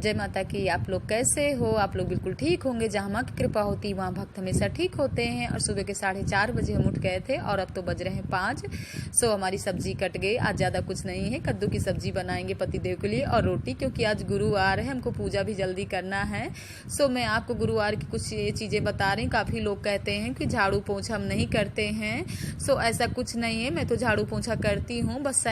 जय माता की। आप लोग कैसे हो? आप लोग बिल्कुल ठीक होंगे। जहाँ माँ की कृपा होती है वहाँ भक्त हमेशा ठीक होते हैं। और सुबह के 4:30 बजे हम उठ गए थे और अब तो बज रहे हैं 5। सो हमारी सब्जी कट गई। आज ज़्यादा कुछ नहीं है, कद्दू की सब्जी बनाएंगे पतिदेव के लिए और रोटी, क्योंकि आज गुरुवार है, हमको पूजा भी जल्दी करना है। सो मैं आपको गुरुवार की कुछ चीज़ें बता रही हूँ। काफ़ी लोग कहते हैं कि झाड़ू पोंछा हम नहीं करते हैं। सो ऐसा कुछ नहीं है, मैं तो झाड़ू पोंछा करती हूँ। बस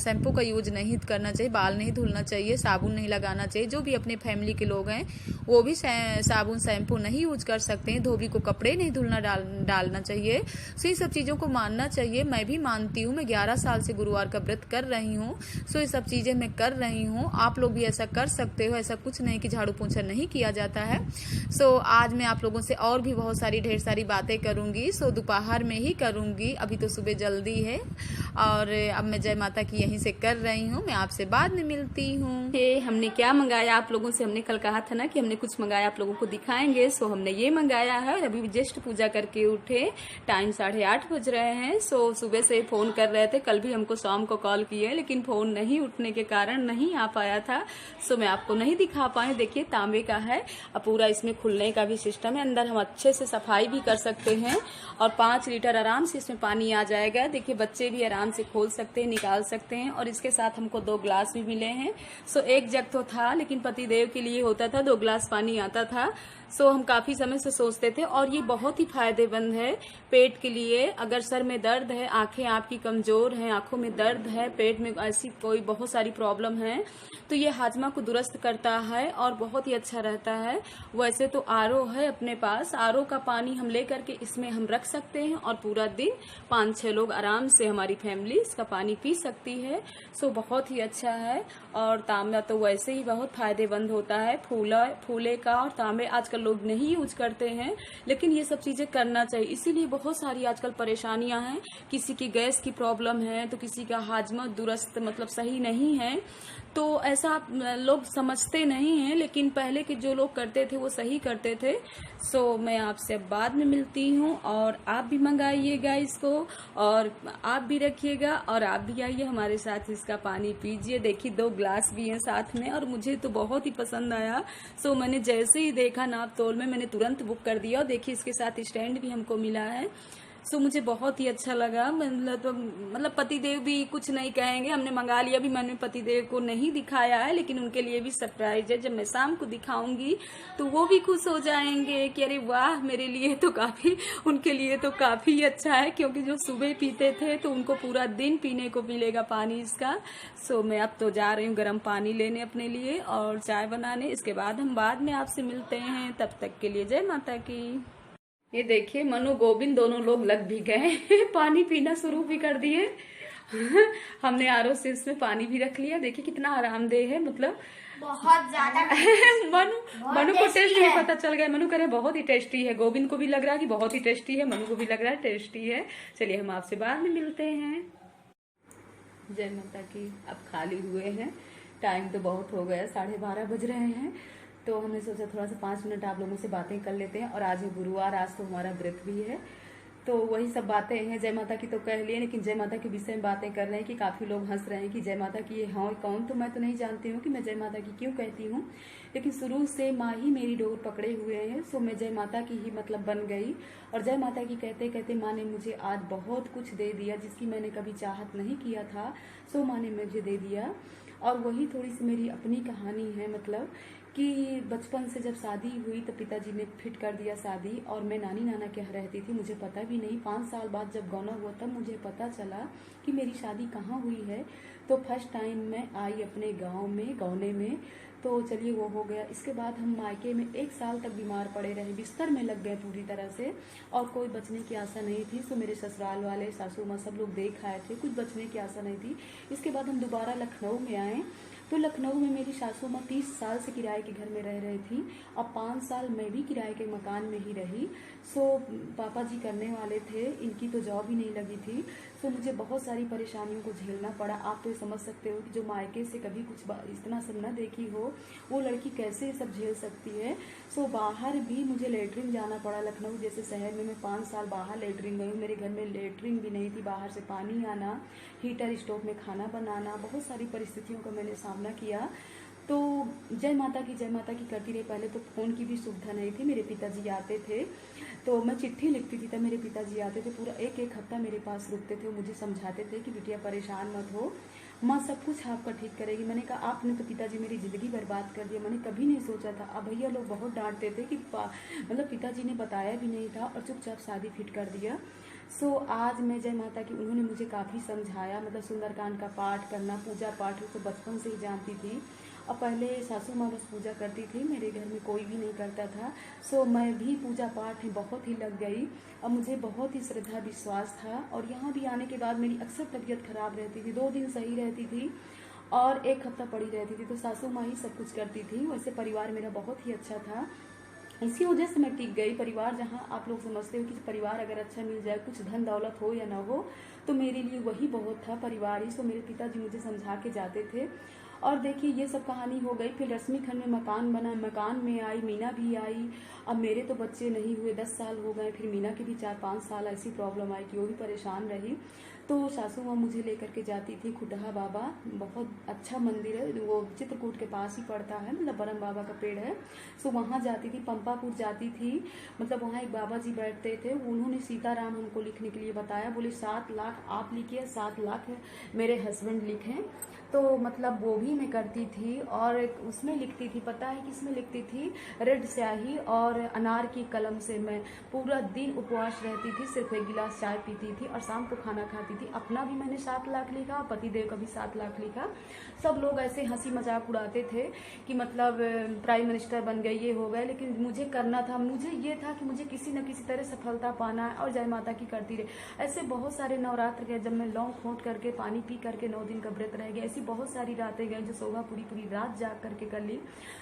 शैम्पू का यूज नहीं करना चाहिए, बाल नहीं धुलना चाहिए, साबुन नहीं लगाना चाहिए। जो भी अपने फैमिली के लोग हैं वो भी साबुन शैम्पू नहीं यूज कर सकते हैं। धोबी को कपड़े नहीं धुलना डालना चाहिए। सो ये सब चीज़ों को मानना चाहिए। मैं भी मानती हूँ। मैं 11 साल से गुरुवार का व्रत कर रही हूँ। सो ये सब चीज़ें मैं कर रही हूँ। आप लोग भी ऐसा कर सकते हो। ऐसा कुछ नहीं कि झाड़ू पोंछा नहीं किया जाता है। सो आज मैं आप लोगों से और भी बहुत सारी ढेर सारी बातें करूँगी। सो दोपहर में ही करूँगी, अभी तो सुबह जल्दी है। और अब मैं जय माता की यहीं से कर रही हूँ। मैं आपसे बाद में मिलती हूँ। हमने क्या मंगाया आप लोगों से, हमने कल कहा था ना कि हमने कुछ मंगाया आप लोगों को दिखाएंगे। सो हमने ये मंगाया है और अभी जस्ट पूजा करके उठे। टाइम 8:30 बज रहे हैं। सो सुबह से फोन कर रहे थे, कल भी हमको शाम को कॉल किए, लेकिन फोन नहीं उठने के कारण नहीं आ पाया था। सो मैं आपको नहीं दिखा पाए। देखिए तांबे का है और पूरा इसमें खुलने का भी सिस्टम है। अंदर हम अच्छे से सफाई भी कर सकते हैं और 5 लीटर आराम से इसमें पानी आ जाएगा। देखिए बच्चे भी आराम से खोल सकते हैं, निकाल सकते हैं। और इसके साथ हमको 2 ग्लास भी मिले हैं। सो 1 जग तो था, लेकिन पतिदेव के लिए होता था 2 ग्लास पानी आता था। सो हम काफी समय से सोचते थे और ये बहुत ही फायदेमंद है पेट के लिए। अगर सर में दर्द है, आंखें आपकी कमजोर हैं, आंखों में दर्द है, पेट में ऐसी कोई बहुत सारी प्रॉब्लम है, तो ये हाजमा को दुरुस्त करता है और बहुत ही अच्छा रहता है। वैसे तो आरओ है अपने पास, आरओ का पानी हम लेकर के इसमें हम रख सकते हैं और पूरा दिन 5-6 लोग आराम से, हमारी फैमिली इसका पानी पी सकती है। सो बहुत ही अच्छा है। और तांबा तो वैसे ही बहुत फायदेमंद होता है। फूले का और तांबे आजकल लोग नहीं यूज करते हैं, लेकिन ये सब चीजें करना चाहिए। इसीलिए बहुत सारी आजकल परेशानियां हैं। किसी की गैस की प्रॉब्लम है तो किसी का हाजमा दुरुस्त मतलब सही नहीं है, तो ऐसा लोग समझते नहीं हैं। लेकिन पहले के जो लोग करते थे वो सही करते थे। सो मैं आपसे बाद में मिलती हूँ और आप भी मंगाइएगा इसको और आप भी रखिएगा और आप भी आइए हमारे साथ, इसका पानी पीजिए। देखिए 2 ग्लास भी हैं साथ में और मुझे तो बहुत ही पसंद आया। सो मैंने जैसे ही देखा नाप तोल में, मैंने तुरंत बुक कर दिया। और देखिए इसके साथ स्टैंड भी हमको मिला है। सो मुझे बहुत ही अच्छा लगा। मतलब पतिदेव भी कुछ नहीं कहेंगे, हमने मंगा लिया भी। मैंने पतिदेव को नहीं दिखाया है, लेकिन उनके लिए भी सरप्राइज है। जब मैं शाम को दिखाऊंगी तो वो भी खुश हो जाएंगे कि अरे वाह, मेरे लिए तो काफी, उनके लिए तो काफी अच्छा है, क्योंकि जो सुबह पीते थे तो उनको पूरा दिन पीने को मिलेगा पानी इसका। सो मैं अब तो जा रही हूँ गर्म पानी लेने अपने लिए और चाय बनाने। इसके बाद हम बाद में आपसे मिलते हैं। तब तक के लिए जय माता की। ये देखिए मनु गोविंद दोनों लोग लग भी गए पानी पीना शुरू भी कर दिए हमने आरओ से इसमें पानी भी रख लिया। देखिए कितना आरामदेह है, मतलब बहुत ज्यादा मनु को टेस्ट भी पता चल गया। मनु कह रहे बहुत ही टेस्टी है, गोविंद को भी लग रहा है कि बहुत ही टेस्टी है, मनु को भी लग रहा है टेस्टी है। चलिए हम आपसे बाद में मिलते हैं। जय माता की। अब खाली हुए हैं, टाइम तो बहुत हो गया, 12:30 बज रहे हैं। तो हमने सोचा थोड़ा सा 5 मिनट आप लोगों से बातें कर लेते हैं। और आज है गुरुवार, आज तो हमारा व्रत भी है, तो वही सब बातें हैं। जय माता की तो कह लिए, लेकिन जय माता के विषय में बातें कर रहे हैं कि काफ़ी लोग हंस रहे हैं कि जय माता की ये हाँ कौन। तो मैं तो नहीं जानती हूँ कि मैं जय माता की क्यों कहती हूँ, लेकिन शुरू से माँ ही मेरी डोर पकड़े हुए हैं। सो मैं जय माता की ही मतलब बन गई। और जय माता की कहते कहते माँ ने मुझे आज बहुत कुछ दे दिया जिसकी मैंने कभी चाहत नहीं किया था। सो माँ ने मुझे दे दिया। और वही थोड़ी सी मेरी अपनी कहानी है, मतलब कि बचपन से जब शादी हुई तो पिताजी ने फिट कर दिया शादी, और मैं नानी नाना के यहाँ रहती थी, मुझे पता भी नहीं। 5 साल बाद जब गौना हुआ तब मुझे पता चला कि मेरी शादी कहाँ हुई है। तो फर्स्ट टाइम मैं आई अपने गांव में गौने में। तो चलिए वो हो गया। इसके बाद हम मायके में 1 साल तक बीमार पड़े रहे, बिस्तर में लग गए पूरी तरह से, और कोई बचने की आशा नहीं थी। सो मेरे ससुराल वाले, सासू माँ सब लोग देख आए थे, कुछ बचने की आशा नहीं थी। इसके बाद हम दोबारा लखनऊ में आए। तो लखनऊ में मेरी सासू माँ 30 साल से किराए के घर में रह रही थी और 5 साल मैं भी किराए के मकान में ही रही। सो पापा जी करने वाले थे, इनकी तो जॉब ही नहीं लगी थी। सो मुझे बहुत सारी परेशानियों को झेलना पड़ा। आप तो समझ सकते हो कि जो मायके से कभी कुछ इतना सब न देखी हो, वो लड़की कैसे ये सब झेल सकती है। सो बाहर भी मुझे लेटरिन जाना पड़ा। लखनऊ जैसे शहर में मैं 5 साल बाहर लेटरिन गई हूँ। मेरे घर में लेटरिन भी नहीं थी, बाहर से पानी आना, हीटर स्टोव में खाना बनाना, बहुत सारी परिस्थितियों का मैंने सामना किया। तो जय माता की करती रही। पहले तो फ़ोन की भी सुविधा नहीं थी, मेरे पिताजी आते थे तो मैं चिट्ठी लिखती थी, तब मेरे पिताजी आते थे, पूरा एक एक हफ्ता मेरे पास रुकते थे, मुझे समझाते थे कि बिटिया परेशान मत हो, माँ सब कुछ आपका ठीक करेगी। मैंने कहा आपने तो पिताजी मेरी ज़िंदगी बर्बाद कर दिया, मैंने कभी नहीं सोचा था। अब भैया लोग बहुत डांटते थे कि मतलब पिताजी ने बताया भी नहीं था और चुपचाप शादी फिट कर दिया। सो आज मैं जय माता की, उन्होंने मुझे काफ़ी समझाया, मतलब सुंदरकांड का पाठ करना, पूजा पाठ तो बचपन से ही जानती थी। और पहले सासू माँ बस पूजा करती थी, मेरे घर में कोई भी नहीं करता था। सो मैं भी पूजा पाठ में बहुत ही लग गई और मुझे बहुत ही श्रद्धा विश्वास था। और यहाँ भी आने के बाद मेरी अक्सर तबीयत खराब रहती थी, 2 दिन सही रहती थी और 1 हफ्ता पड़ी रहती थी, तो सासू माँ ही सब कुछ करती थी। वैसे परिवार मेरा बहुत ही अच्छा था, इसी वजह से मैं टिक गई। परिवार, जहाँ आप लोग समझते हो कि परिवार अगर अच्छा मिल जाए, कुछ धन दौलत हो या ना हो, तो मेरे लिए वही बहुत था, परिवार ही। सो मेरे पिताजी मुझे समझा के जाते थे। और देखिए ये सब कहानी हो गई। फिर रश्मि खंड में मकान बना, मकान में आई, मीना भी आई। अब मेरे तो बच्चे नहीं हुए, 10 साल हो गए। फिर मीना के भी 4-5 साल ऐसी प्रॉब्लम आई कि वो भी परेशान रही। तो सासू माँ मुझे लेकर के जाती थी खुटहा बाबा, बहुत अच्छा मंदिर है, वो चित्रकूट के पास ही पड़ता है, मतलब बरम बाबा का पेड़ है। सो वहाँ जाती थी, पंपापुर जाती थी, मतलब वहाँ एक बाबा जी बैठते थे, उन्होंने सीताराम हमको लिखने के लिए बताया। बोले 7 लाख आप लिखिए, 7 लाख मेरे हस्बैंड लिखें। तो मतलब वो भी मैं करती थी। और उसमें लिखती थी, पता है किसमें लिखती थी? रेड स्याही और अनार की कलम से मैं पूरा दिन उपवास रहती थी, सिर्फ 1 गिलास चाय पीती थी और शाम को खाना खाती थी। अपना भी मैंने 7 लाख लिखा, पतिदेव का भी 7 लाख लिखा। सब लोग ऐसे हंसी मजाक उड़ाते थे कि मतलब प्राइम मिनिस्टर बन गए, ये हो गए, लेकिन मुझे करना था। मुझे ये था कि मुझे किसी न किसी तरह सफलता पाना है और जय माता की करती रही। ऐसे बहुत सारे नवरात्र गए जब मैं लौंग खोट करके पानी पी करके 9 दिन का व्रत रह गया। ऐसी बहुत सारी रातें गई जो शोभा पूरी पूरी रात जाग करके कर ली।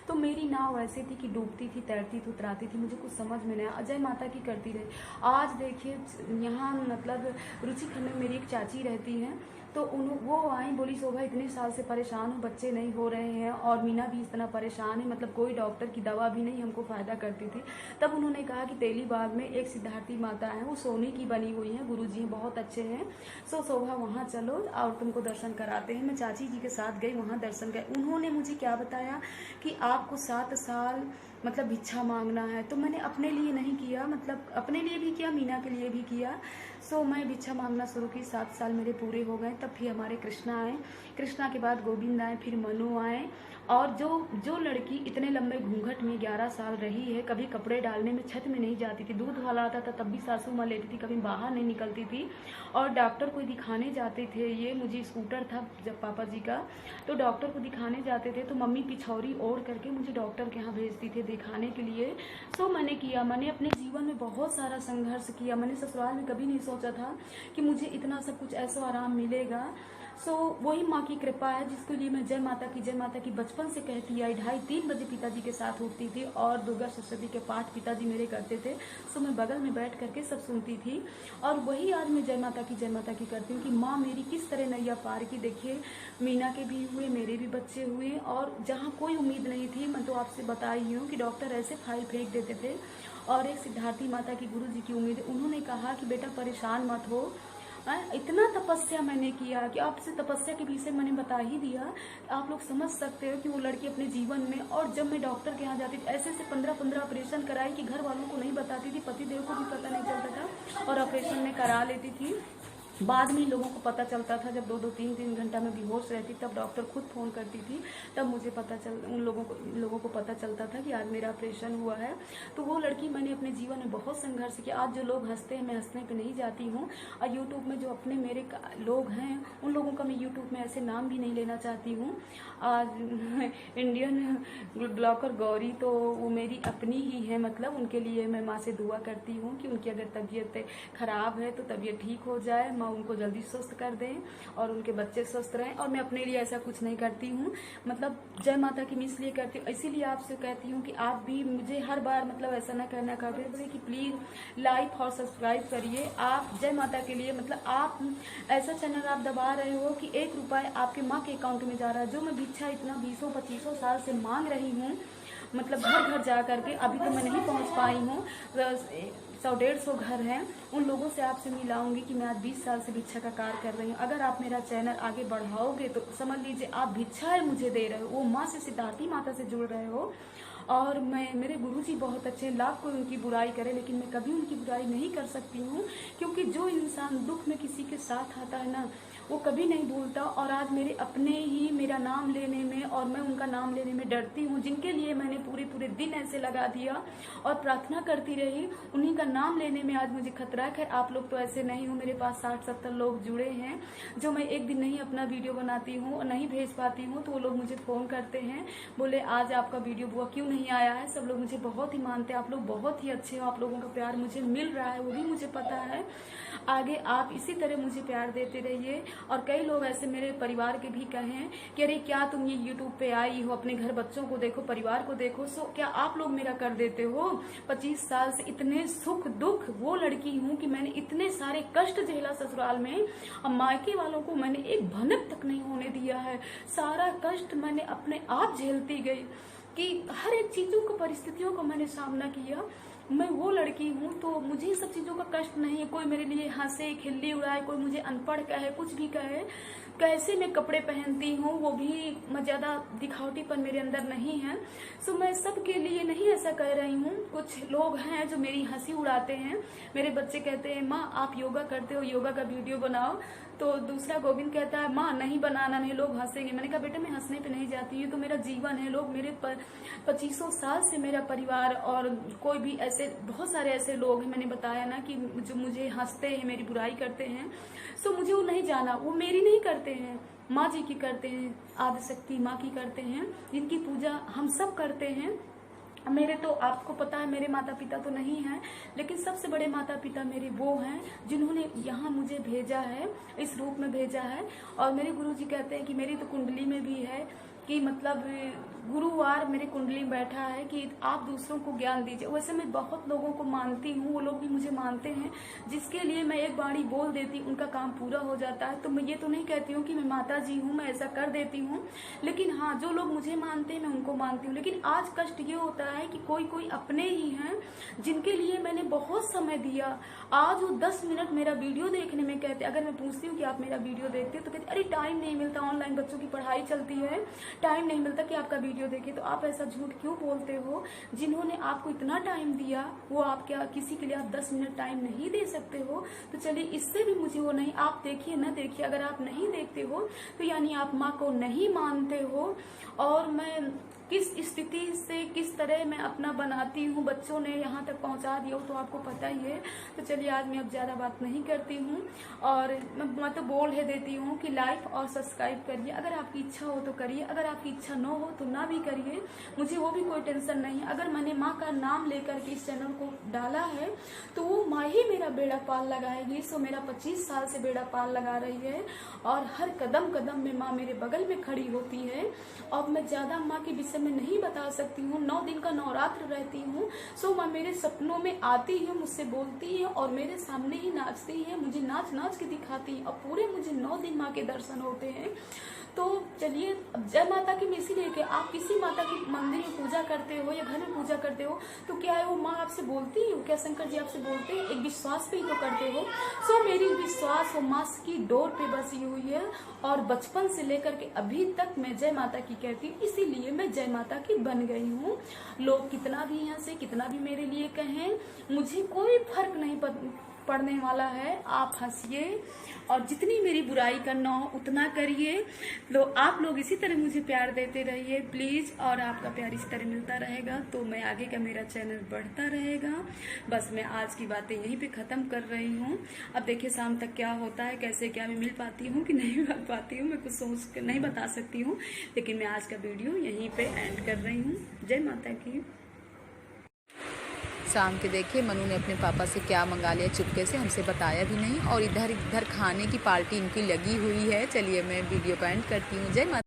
तो मेरी नाव ऐसी थी कि डूबती थी, तैरती थी, उतराती थी, मुझे कुछ समझ में नहीं आया। जय माता की करती रही। आज देखिए यहाँ मतलब रुचि खंड में मेरी एक चाची रहती हैं, तो वो आई, बोली शोभा इतने साल से परेशान हूँ, बच्चे नहीं हो रहे हैं और मीना भी इतना परेशान है, मतलब कोई डॉक्टर की दवा भी नहीं हमको फ़ायदा करती थी। तब उन्होंने कहा कि तेलीबाग में एक सिद्धार्थी माता है, वो सोने की बनी हुई हैं, गुरुजी हैं, बहुत अच्छे हैं। सो शोभा वहाँ चलो और तुमको दर्शन कराते हैं। मैं चाची जी के साथ गई, वहाँ दर्शन गए। उन्होंने मुझे क्या बताया कि आपको 7 साल मतलब भिक्षा मांगना है। तो मैंने अपने लिए नहीं किया, मतलब अपने लिए भी किया, मीना के लिए भी किया। सो मैं भिक्षा मांगना शुरू की, 7 साल मेरे पूरे हो गए। तब फिर हमारे कृष्णा आए, कृष्णा के बाद गोविंद आए, फिर मनु आए। और जो लड़की इतने लंबे घूंघट में 11 साल रही है, कभी कपड़े डालने में छत में नहीं जाती थी, दूध वाला आता था तब भी सासू माँ लेती थी, कभी बाहर नहीं निकलती थी। और डॉक्टर को दिखाने जाते थे, ये मुझे स्कूटर था जब पापा जी का, तो डॉक्टर को दिखाने जाते थे तो मम्मी पिछौरी ओढ़ करके मुझे डॉक्टर के यहाँ भेजती थे दिखाने के लिए। सो मैंने किया, मैंने अपने जीवन में बहुत सारा संघर्ष किया। मैंने ससुराल में कभी नहीं सोचा था कि मुझे इतना सब कुछ ऐसा आराम मिलेगा। सो वही माँ की कृपा है जिसके लिए मैं जय माता की बचपन से कहती आई। 2:30-3 बजे पिताजी के साथ उठती थी और दुर्गा सप्तशती के पाठ पिताजी मेरे करते थे। सो मैं बगल में बैठ करके सब सुनती थी और वही आज मैं जय माता की करती हूँ कि माँ मेरी किस तरह नैया पार की। देखिए मीना के भी हुए, मेरे भी बच्चे हुए और जहाँ कोई उम्मीद नहीं थी, मैं तो आपसे बता ही हूँ कि डॉक्टर ऐसे फाइल फेंक देते थे। और एक सिद्धार्थी माता की गुरु जी की उम्मीद, उन्होंने कहा कि बेटा परेशान मत हो। इतना तपस्या मैंने किया कि आपसे तपस्या के विषय मैंने बता ही दिया, आप लोग समझ सकते हो कि वो लड़की अपने जीवन में। और जब मैं डॉक्टर के यहाँ जाती थी, ऐसे 15-15 ऑपरेशन कराई कि घर वालों को नहीं बताती थी, पतिदेव को भी पता नहीं चलता था और ऑपरेशन में करा लेती थी। बाद में लोगों को पता चलता था, जब 2-2 3-3 घंटा में बेहोश रहती, तब डॉक्टर खुद फ़ोन करती थी, तब मुझे उन लोगों को पता चलता था कि आज मेरा ऑपरेशन हुआ है। तो वो लड़की मैंने अपने जीवन में बहुत संघर्ष किया। आज जो लोग हंसते हैं, मैं हंसने पे नहीं जाती हूँ। और यूट्यूब में जो अपने मेरे लोग हैं, उन लोगों का मैं यूट्यूब में ऐसे नाम भी नहीं लेना चाहती हूँ। आज इंडियन ब्लॉगर गौरी तो वो मेरी अपनी ही है, मतलब उनके लिए मैं माँ से दुआ करती हूँ कि उनकी अगर तबीयत खराब है तो तबीयत ठीक हो जाए, माँ उनको जल्दी स्वस्थ कर दें और उनके बच्चे स्वस्थ रहें। और मैं अपने लिए ऐसा कुछ नहीं करती हूँ, मतलब जय माता की मैं इसलिए करती हूँ, इसीलिए आपसे कहती हूँ कि आप भी मुझे हर बार मतलब ऐसा ना करना कहते बोले कि प्लीज़ लाइक और सब्सक्राइब करिए। आप जय माता के लिए, मतलब आप ऐसा चैनल आप दबा रहे हो कि 1 रुपये आपके माँ के अकाउंट में जा रहा है। जो मैं भिक्षा इतना 20-25 साल से मांग रही हूँ, मतलब घर घर जा करके, अभी तो मैं नहीं पहुंच पाई हूँ। 100-150 घर हैं, उन लोगों से आपसे मिलाऊंगी कि मैं आज 20 साल से भिक्षा का कार्य कर रही हूँ। अगर आप मेरा चैनल आगे बढ़ाओगे तो समझ लीजिए आप भिक्षा मुझे दे रहे हो, वो माँ से, सिद्धार्थी माता से जुड़ रहे हो। और मेरे गुरुजी बहुत अच्छे हैं, लाख कोई उनकी बुराई करे लेकिन मैं कभी उनकी बुराई नहीं कर सकती हूँ, क्योंकि जो इंसान दुख में किसी के साथ आता है ना, वो कभी नहीं भूलता। और आज मेरे अपने ही मेरा नाम लेने में और मैं उनका नाम लेने में डरती हूँ, जिनके लिए मैंने पूरे दिन ऐसे लगा दिया और प्रार्थना करती रही, उन्हीं का नाम लेने में आज मुझे खतरा है। खैर आप लोग तो ऐसे नहीं हो, मेरे पास 60-70 लोग जुड़े हैं, जो मैं एक दिन नहीं अपना वीडियो बनाती हूँ और नहीं भेज पाती हूँ तो वो लोग मुझे फ़ोन करते हैं, बोले आज आपका वीडियो बुआ क्यों नहीं आया है। सब लोग मुझे बहुत ही मानते हैं, आप लोग बहुत ही अच्छे हो, आप लोगों का प्यार मुझे मिल रहा है वो भी मुझे पता है। आगे आप इसी तरह मुझे प्यार देते रहिए। और कई लोग ऐसे मेरे परिवार के भी कहें कि अरे क्या तुम ये यूट्यूब पे आई हो, अपने घर बच्चों को देखो, परिवार को देखो, सो क्या आप लोग मेरा कर देते हो। 25 साल से इतने सुख दुख, वो लड़की हूँ कि मैंने इतने सारे कष्ट झेला ससुराल में, अब मायके वालों को मैंने एक भनक तक नहीं होने दिया है। सारा कष्ट मैंने अपने आप झेलती गई कि हर एक चीजों को, परिस्थितियों को मैंने सामना किया। मैं वो लड़की हूँ तो मुझे ये सब चीज़ों का कष्ट नहीं है। कोई मेरे लिए हंसे, खिल्ली उड़ाए, कोई मुझे अनपढ़ कहे, कुछ भी कहे, कैसे मैं कपड़े पहनती हूँ वो भी मैं ज़्यादा दिखावटीपन मेरे अंदर नहीं है। सो मैं सबके लिए नहीं ऐसा कह रही हूँ। कुछ लोग हैं जो मेरी हंसी उड़ाते हैं, मेरे बच्चे कहते हैं माँ आप योगा करते हो, योगा का वीडियो बनाओ, तो दूसरा गोविंद कहता है माँ नहीं बनाना, नहीं लोग हंसेंगे। मैंने कहा बेटा मैं हंसने पे नहीं जाती हूँ, तो मेरा जीवन है। लोग मेरे 25 साल से मेरा परिवार और कोई भी ऐसे बहुत सारे ऐसे लोग हैं, मैंने बताया ना कि जो मुझे हंसते हैं, मेरी बुराई करते हैं, सो मुझे वो नहीं जाना, वो मेरी नहीं करते हैं, माँ जी की करते हैं, आदिशक्ति माँ की करते हैं, जिनकी पूजा हम सब करते हैं। मेरे तो आपको पता है मेरे माता पिता तो नहीं हैं, लेकिन सबसे बड़े माता पिता मेरे वो हैं जिन्होंने यहाँ मुझे भेजा है, इस रूप में भेजा है। और मेरे गुरुजी कहते हैं कि मेरी तो कुंडली में भी है कि मतलब गुरुवार मेरे कुंडली में बैठा है कि आप दूसरों को ज्ञान दीजिए। वैसे मैं बहुत लोगों को मानती हूँ, वो लोग भी मुझे मानते हैं, जिसके लिए मैं एक बाणी बोल देती उनका काम पूरा हो जाता है। तो मैं ये तो नहीं कहती हूँ कि मैं माता जी हूँ, मैं ऐसा कर देती हूँ, लेकिन हाँ जो लोग मुझे मानते हैं मैं उनको मानती हूँ। लेकिन आज कष्ट ये होता है कि कोई अपने ही हैं जिनके लिए मैंने बहुत समय दिया। आज वो 10 मिनट मेरा वीडियो देखने में कहते, अगर मैं पूछती हूँ कि आप मेरा वीडियो देखते हो तो कहते अरे टाइम नहीं मिलता, ऑनलाइन बच्चों की पढ़ाई चलती है, टाइम नहीं मिलता कि आपका वीडियो देखे। तो आप ऐसा झूठ क्यों बोलते हो? जिन्होंने आपको इतना टाइम दिया वो आप क्या किसी के लिए आप 10 मिनट टाइम नहीं दे सकते हो? तो चलिए इससे भी मुझे वो नहीं, आप देखिए ना देखिए, अगर आप नहीं देखते हो तो यानी आप माँ को नहीं मानते हो। और मैं किस स्थिति से किस तरह मैं अपना बनाती हूँ, बच्चों ने यहाँ तक पहुँचा दिया हो तो आपको पता ही है। तो चलिए आज मैं अब ज़्यादा बात नहीं करती हूँ और मैं तो बोल ही देती हूँ कि लाइक और सब्सक्राइब करिए। अगर आपकी इच्छा हो तो करिए, अगर आपकी इच्छा न हो तो ना भी करिए, मुझे वो भी कोई टेंशन नहीं। अगर मैंने माँ का नाम लेकर के इस चैनल को डाला है तो वो माँ ही मेरा बेड़ा पाल लगाएगी। सो मेरा 25 साल से बेड़ा पाल लगा रही है और हर कदम कदम में माँ मेरे बगल में खड़ी होती है। और मैं ज़्यादा माँ के विषय में नहीं बता सकती हूँ। 9 दिन का नवरात्र रहती हूँ। सो माँ मेरे सपनों में आती है, मुझसे बोलती है और मेरे सामने ही नाचती है, मुझे नाच नाच के दिखाती है और पूरे मुझे 9 दिन माँ के दर्शन होते हैं। तो चलिए अब जय माता की मैं इसीलिए कि आप किसी माता की मंदिर में पूजा करते हो या घर में पूजा करते हो तो क्या है वो माँ आपसे बोलती है? क्या शंकर जी आपसे बोलते हैं? एक विश्वास पे ही तो करते हो। सो मेरी विश्वास वो माँ की डोर पे बसी हुई है और बचपन से लेकर के अभी तक मैं जय माता की कहती हूँ, इसीलिए मैं जय माता की बन गई हूँ। लोग कितना भी यहाँ से कितना भी मेरे लिए कहें, मुझे कोई फर्क नहीं पड़ने वाला है। आप हंसिए और जितनी मेरी बुराई करना हो उतना करिए। तो आप लोग इसी तरह मुझे प्यार देते रहिए प्लीज़, और आपका प्यार इस तरह मिलता रहेगा तो मैं आगे का मेरा चैनल बढ़ता रहेगा। बस मैं आज की बातें यहीं पे ख़त्म कर रही हूँ। अब देखिए शाम तक क्या होता है, कैसे क्या मैं मिल पाती हूँ कि नहीं मिल पाती हूँ, मैं कुछ सोच कर नहीं बता सकती हूँ। लेकिन मैं आज का वीडियो यहीं पर एंड कर रही हूँ। जय माता की। शाम के देखिए मनु ने अपने पापा से क्या मंगा लिया, चुपके से हमसे बताया भी नहीं, और इधर खाने की पार्टी इनकी लगी हुई है। चलिए मैं वीडियो को एंड करती हूँ। जय माता।